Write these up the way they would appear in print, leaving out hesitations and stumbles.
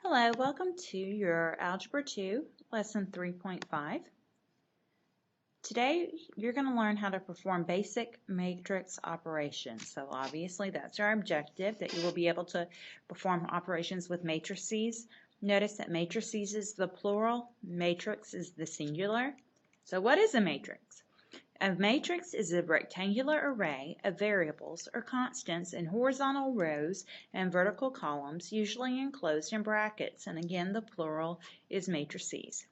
Hello, welcome to your Algebra 2, Lesson 3.5. Today, you're going to learn how to perform basic matrix operations. So obviously, that's our objective, that you will be able to perform operations with matrices. Notice that matrices is the plural, matrix is the singular. So what is a matrix? A matrix is a rectangular array of variables or constants in horizontal rows and vertical columns, usually enclosed in brackets, and again the plural is matrices.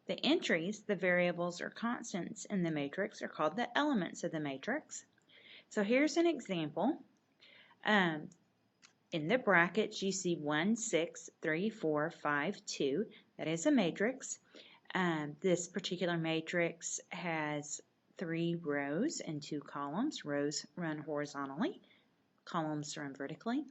The entries, the variables or constants in the matrix, are called the elements of the matrix. So here's an example. In the brackets you see 1, 6, 3, 4, 5, 2. That is a matrix. This particular matrix has 3 rows and 2 columns. Rows run horizontally, columns run vertically.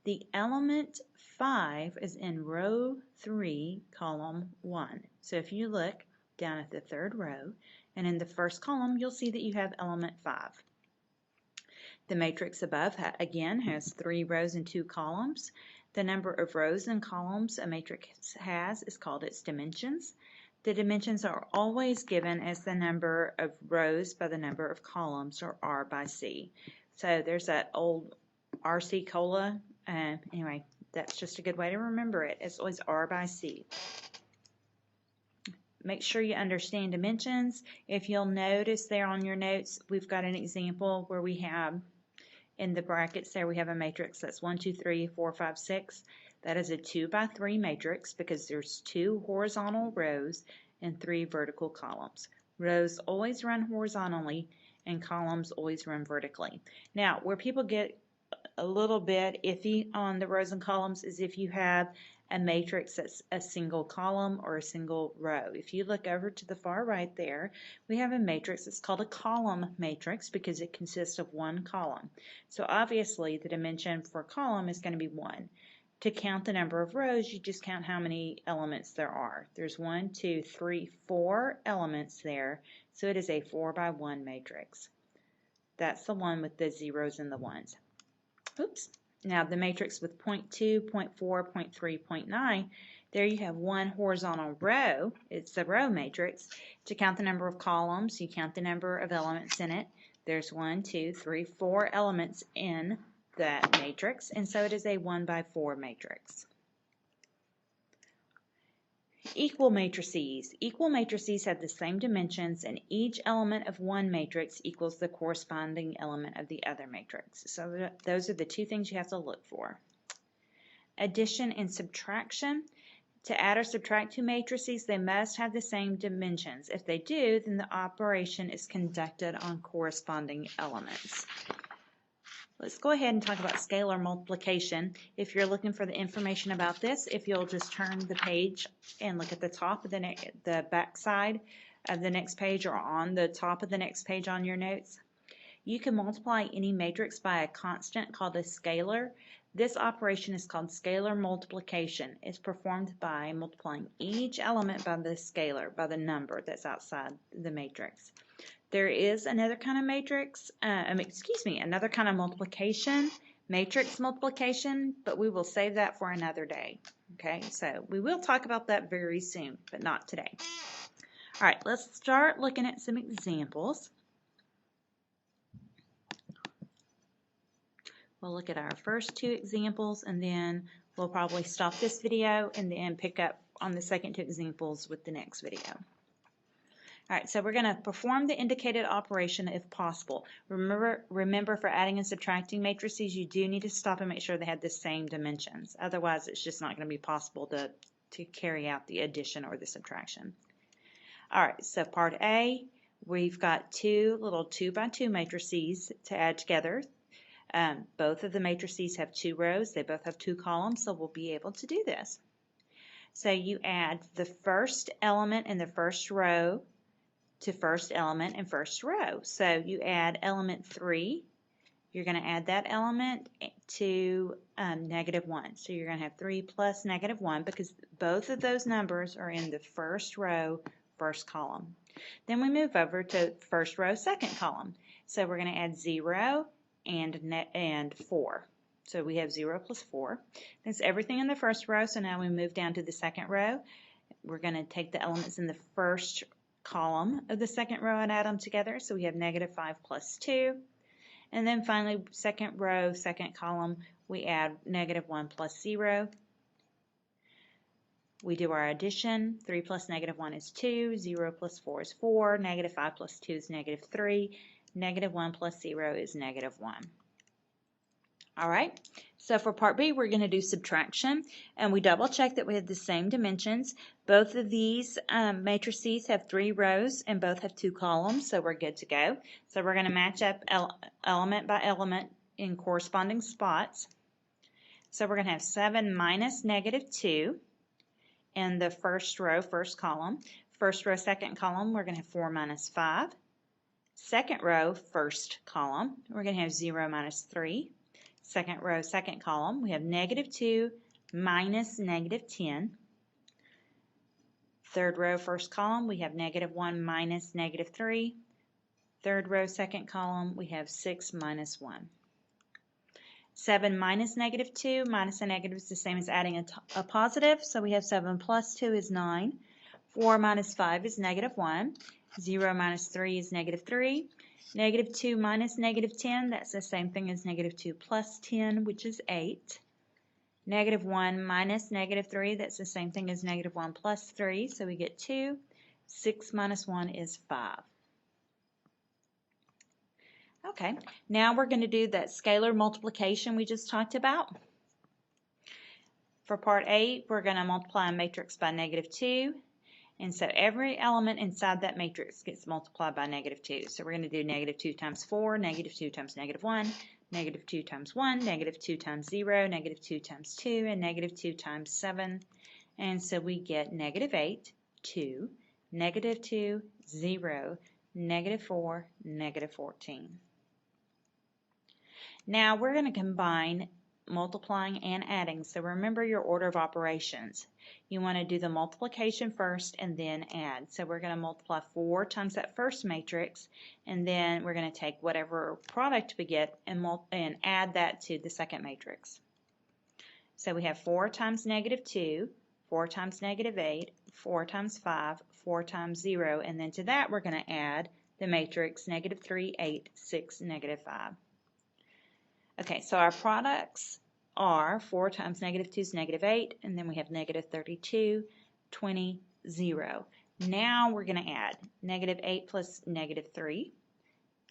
The element 5 is in row 3, column 1. So if you look down at the third row, and in the first column, you'll see that you have element 5. The matrix above, again, has 3 rows and 2 columns. The number of rows and columns a matrix has is called its dimensions. The dimensions are always given as the number of rows by the number of columns, or R by C. So there's that old RC Cola. Anyway, that's just a good way to remember it. It's always R by C. Make sure you understand dimensions. If you'll notice there on your notes, we've got an example where we have in the brackets there we have a matrix that's 1, 2, 3, 4, 5, 6. That is a 2 by 3 matrix because there's 2 horizontal rows and 3 vertical columns. Rows always run horizontally and columns always run vertically. Now, where people get a little bit iffy on the rows and columns is if you have a matrix that's a single column or a single row. If you look over to the far right there, we have a matrix that's called a column matrix because it consists of one column. So obviously the dimension for column is going to be 1. To count the number of rows, you just count how many elements there are. There's 1, 2, 3, 4 elements there, so it is a 4 by 1 matrix. That's the one with the zeros and the ones. Oops. Now the matrix with 0.2, 0.4, 0.3, 0.9, there you have one horizontal row. It's the row matrix. To count the number of columns, you count the number of elements in it. There's 1, 2, 3, 4 elements in that matrix, and so it is a 1 by 4 matrix. Equal matrices. Equal matrices have the same dimensions, and each element of one matrix equals the corresponding element of the other matrix. So those are the two things you have to look for. Addition and subtraction. To add or subtract two matrices, they must have the same dimensions. If they do, then the operation is conducted on corresponding elements. Let's go ahead and talk about scalar multiplication. If you're looking for the information about this, if you'll just turn the page and look at the top of the back side of the next page, or on the top of the next page on your notes, you can multiply any matrix by a constant called a scalar. This operation is called scalar multiplication. It's performed by multiplying each element by the scalar, by the number that's outside the matrix. There is another kind of matrix, another kind of multiplication, matrix multiplication, but we will save that for another day. Okay, so we will talk about that very soon, but not today. All right, let's start looking at some examples. We'll look at our first 2 examples, and then we'll probably stop this video and then pick up on the second 2 examples with the next video. All right, so we're going to perform the indicated operation if possible. Remember, for adding and subtracting matrices, you do need to stop and make sure they have the same dimensions. Otherwise, it's just not going to be possible to carry out the addition or the subtraction. All right, so part A, we've got 2 little 2 by 2 matrices to add together. Both of the matrices have 2 rows. They both have 2 columns, so we'll be able to do this. So you add the first element in the first row to first element in first row. So you add element 3. You're going to add that element to -1. So you're going to have 3 plus -1 because both of those numbers are in the first row, first column. Then we move over to first row, second column. So we're going to add 0 and 4. So we have 0 plus 4. That's everything in the first row, so now we move down to the second row. We're going to take the elements in the first column of the second row and add them together. So we have negative 5 plus 2. And then finally, second row, second column, we add negative 1 plus 0. We do our addition. 3 plus negative 1 is 2. 0 plus 4 is 4. Negative 5 plus 2 is negative 3. Negative 1 plus 0 is negative 1. All right, so for part B, we're going to do subtraction, and we double check that we have the same dimensions. Both of these matrices have 3 rows and both have 2 columns, so we're good to go. So we're going to match up element by element in corresponding spots. So we're going to have 7 minus negative 2 in the first row, first column. First row, second column, we're going to have 4 minus 5. Second row, first column, we're going to have 0 minus 3. Second row, second column, we have negative 2 minus negative 10. Third row, first column, we have negative 1 minus negative 3. Third row, second column, we have 6 minus 1. 7 minus negative 2 minus a negative is the same as adding a positive, so we have 7 plus 2 is 9. 4 minus 5 is negative 1. 0 minus 3 is negative 3. Negative 2 minus negative 10, that's the same thing as negative 2 plus 10, which is 8. Negative 1 minus negative 3, that's the same thing as negative 1 plus 3, so we get 2. 6 minus 1 is 5. Okay, now we're going to do that scalar multiplication we just talked about. For part A, we're going to multiply a matrix by negative 2. And so every element inside that matrix gets multiplied by negative 2. So we're going to do negative 2 times 4, negative 2 times negative 1, negative 2 times 1, negative 2 times 0, negative 2 times 2, and negative 2 times 7. And so we get negative 8, 2, negative 2, 0, negative 4, negative 14. Now we're going to combine multiplying and adding. So remember your order of operations. You want to do the multiplication first and then add. So we're going to multiply 4 times that first matrix, and then we're going to take whatever product we get and add that to the second matrix. So we have 4 times negative 2, 4 times negative 8, 4 times 5, 4 times 0, and then to that we're going to add the matrix negative 3, 8, 6, negative 5. Okay, so our products are 4 times negative 2 is negative 8, and then we have negative 32, 20, 0. Now we're going to add negative 8 plus negative 3,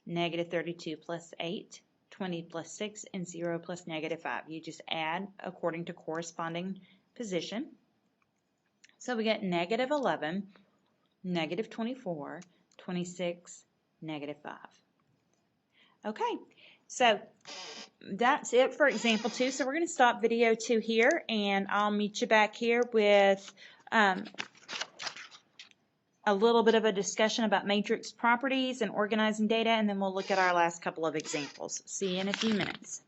negative 32 plus 8, 20 plus 6, and 0 plus negative 5. You just add according to corresponding position. So we get negative 11, negative 24, 26, negative 5. Okay, so that's it for example 2. So we're going to stop video 2 here, and I'll meet you back here with a little bit of a discussion about matrix properties and organizing data, and then we'll look at our last couple of examples. See you in a few minutes.